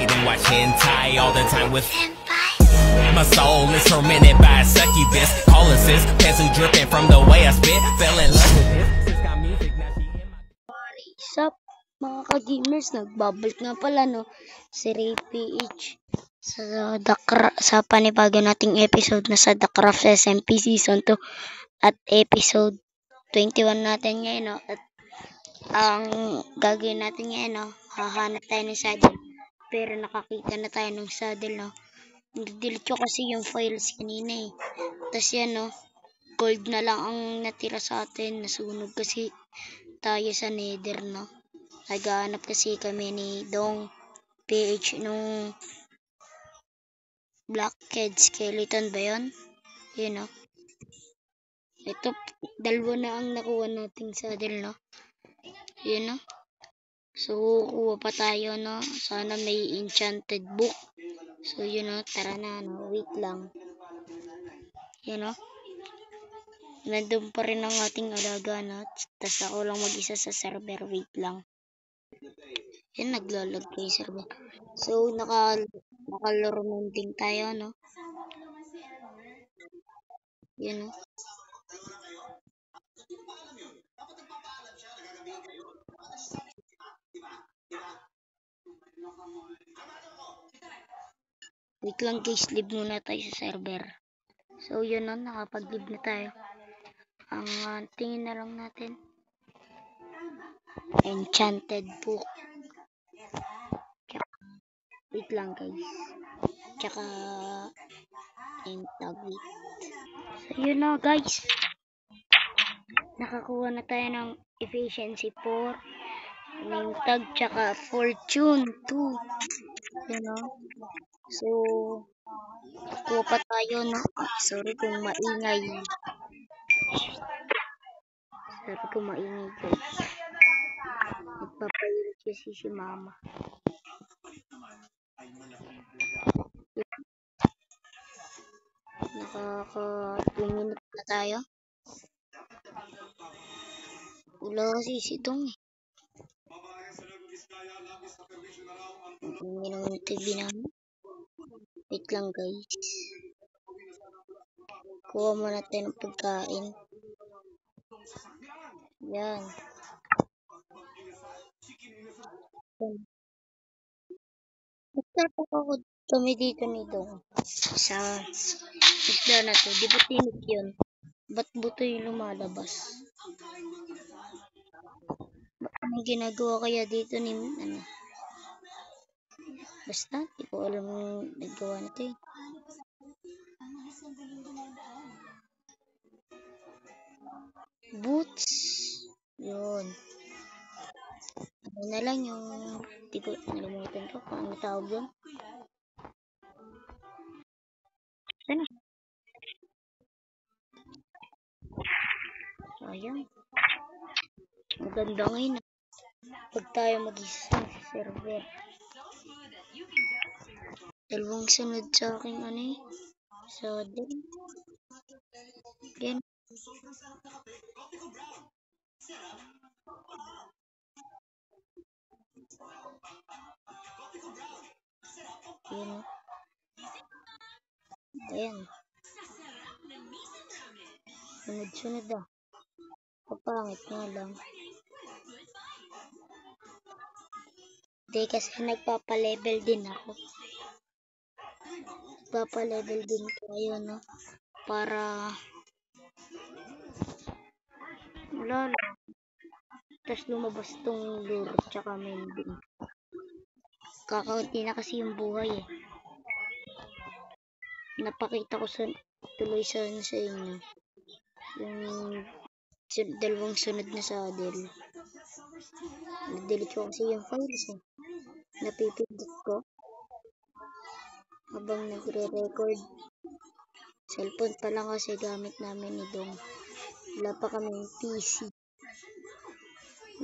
night and watch hentai all the time with my soul is tormented by a succubus. Calling sis, pants who dripping from the way I spit. Fell in love with this. Sis got music, now she in my... Sup, mga ka-gamers, nagbabalik nga pala no, si Ray PH sa panibago nating episode na sa The Craft SMP Season 2 at episode 21 natin ngayon no. At ang gagawin natin ngayon no, hahanap tayo ng saddle, pero nakakita na tayo ng saddle no. Delete ko kasi yung files kanina tas yan no, gold na lang ang natira sa atin, nasunog kasi tayo sa nether no. Naghahanap kasi kami ni Dong PH nung Blackhead Skeleton ba yun? Yun no. Ito, dalawa na ang nakuha nating saddle no. Yun no. So, kuha pa tayo no. Sana may enchanted book. So, yun no. Tara na no. Wait lang. Yun no. Nandun pa rin ang ating alaga no. Tas ako lang mag-isa sa server. Wait lang. Yan, naglalag kayo server. So, nakalaro din tayo no. Yun no. Wait lang guys, live muna tayo sa server. So yun no, nakapag-live na tayo. Ang tingin na lang natin, enchanted book. Wait lang guys. Tsaka entagwit. So yun no guys, nakakuha na tayo ng efficiency 4, name tag, tsaka fortune 2. Yun no. So, kuha pa tayo no. Sorry kung maingay. Guys. Nagpapayilit kasi si mama. Nakaka 2 minutes na tayo. Wala kasi si Dong Hindi naman TV namin. Wait lang guys. Kuha muna tayo ng pagkain. Yan. Nagtatak ako kami dito nito. Sa isda na to. Di ba tinik yun? Ba't buto yung lumalabas? Anong ginagawa kaya dito ni ano? Basta, di ko alam yung nagawa nito Boots. Yun. Ano na lang yung, di ko, nalimutan ko kung ano tawag yun. Ano? Sayang. Maganda ngayon pag tayo mag-isa sa server. Dalawang sunod sa aking saddle. Again. Yun. Ayan. Sunod-sunod Kapangit nga lang. Hindi kasi nagpapa-level din ako. Nagpapa-level din tayo no. Para wala lang. Tapos lumabas tong lure tsaka mending. Kakaunti na kasi yung buhay Napakita ko tuloy sa inyo. Yung dalawang sunod na saddle. Nag-delete ko kasi yung files Napipindot ko habang nagre-record. Cellphone pa lang kasi gamit namin ni Dong. Wala pa kaming PC.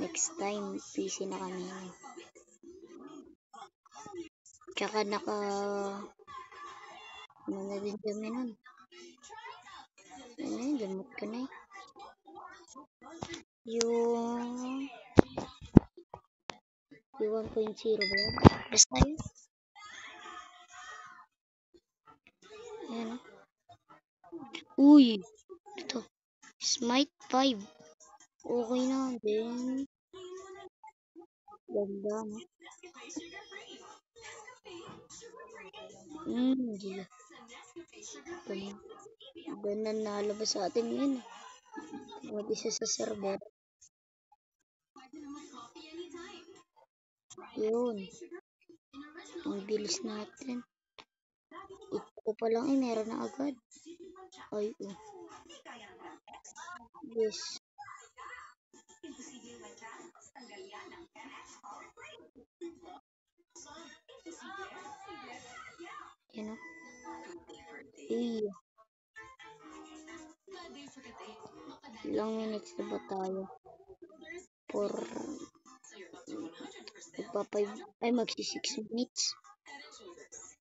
Next time, PC na kami. Tsaka ano na din kami nun. Ano yun, gamot ko na Yung 1.0 ba yun? Basta yun. Ayan. Uy! Ito. Smite 5. Okay na din. Ganda, no? Gila. Ganda nalabas sa atin yun. Mag-isa sa server. Yun. Ang bilis natin. Ito pa lang meron na agad. Ay, oh. Yes. Yan o. Iya. Ilang minutes na ba tayo? For magsi 6 minutes.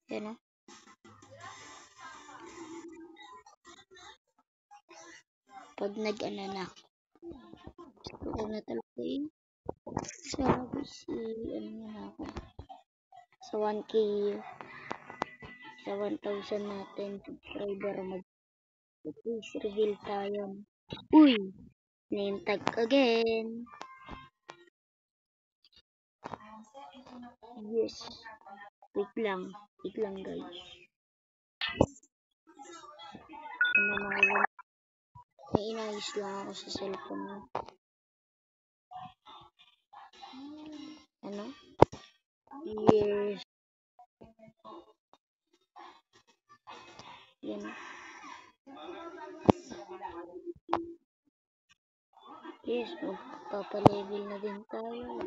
Yan o. Pag nag-ano na. Ito na talaga eh. Sabi ano na ako. Sa 1K. Sa 1,000 natin subscriber mag-face reveal tayo. Uy! Name tag again. Yes. Wait lang guys. Ano na lang. May inayos lang ako sa cellphone mo. Ano? Yes. Yan. Yes, magpapalevel na din tayo.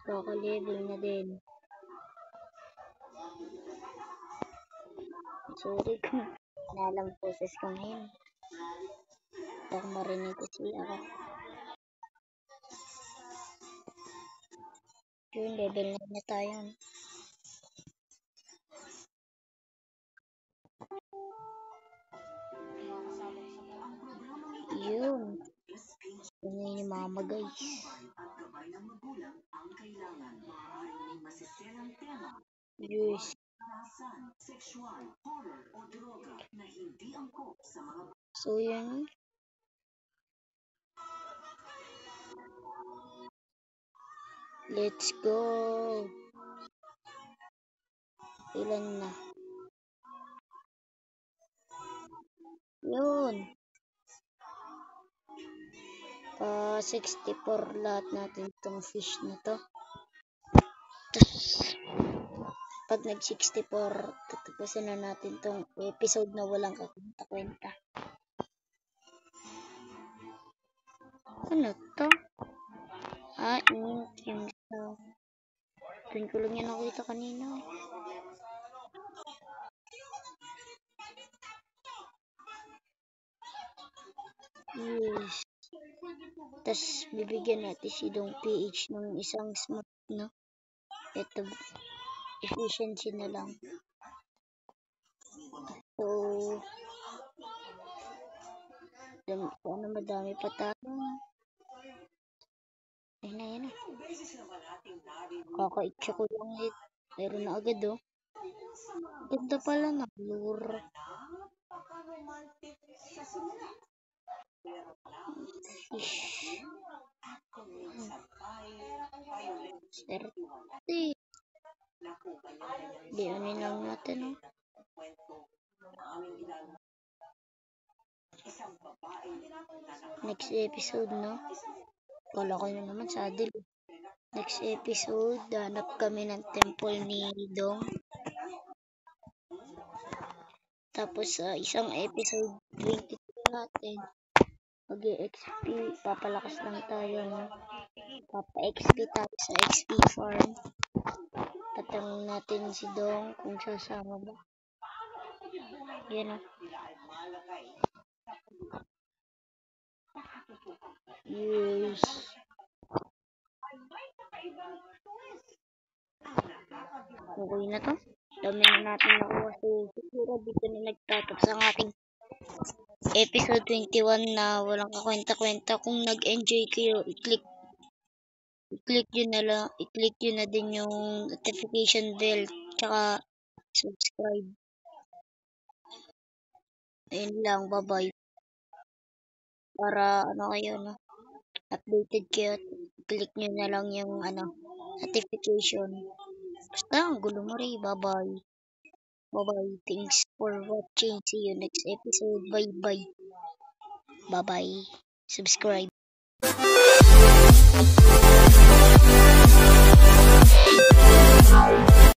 Kaka-level na din. Sorry kung nalang poses ko ngayon. Baka marinig kasi ako. Yun, level na tayo. Yun. Ganyan yung mama guys. Yes. So yan. Let's go. Ilan na? Yun. 64 lahat natin itong fish na to. Tapos, pag nag-64, tatapusin na natin itong episode na walang kakwenta-kwenta. Ano to? Yung doon ko lang yan nakita kanina. Yes. Tapos, bibigyan natin si Dong PH ng isang smart, no? Ito, efficiency na lang. So, madami pa tayo. Ayun na, yan na. Kakaitsa ko lang eh. Meron na agad, oh. Ganda pala na. Lure. Di ano lang natin, oh. Next episode, no? Kala ko na naman sa adil. Next episode, hanap kami ng temple ni Dong. Tapos isang episode 22 natin. Mag-XP, papalakas lang tayo, no? Papa-XP tayo sa XP farm. Tatanong natin si Dong kung sasama ba. Yan, no? Yes. Okay na to. Dami na natin nakuha. Siguro dito na nagtatapos ang ating episode 21 na walang kakwenta-kwenta. Kung nag-enjoy kayo, i-click yun na din yung notification bell tsaka subscribe. Ayun lang, bye-bye. Para ano kayo, no? Updated kayo. Click nyo na lang yung notification. Basta, ang gulo mo rin. Bye-bye. Bye-bye. Thanks for watching. See you next episode. Bye-bye. Bye-bye. Subscribe.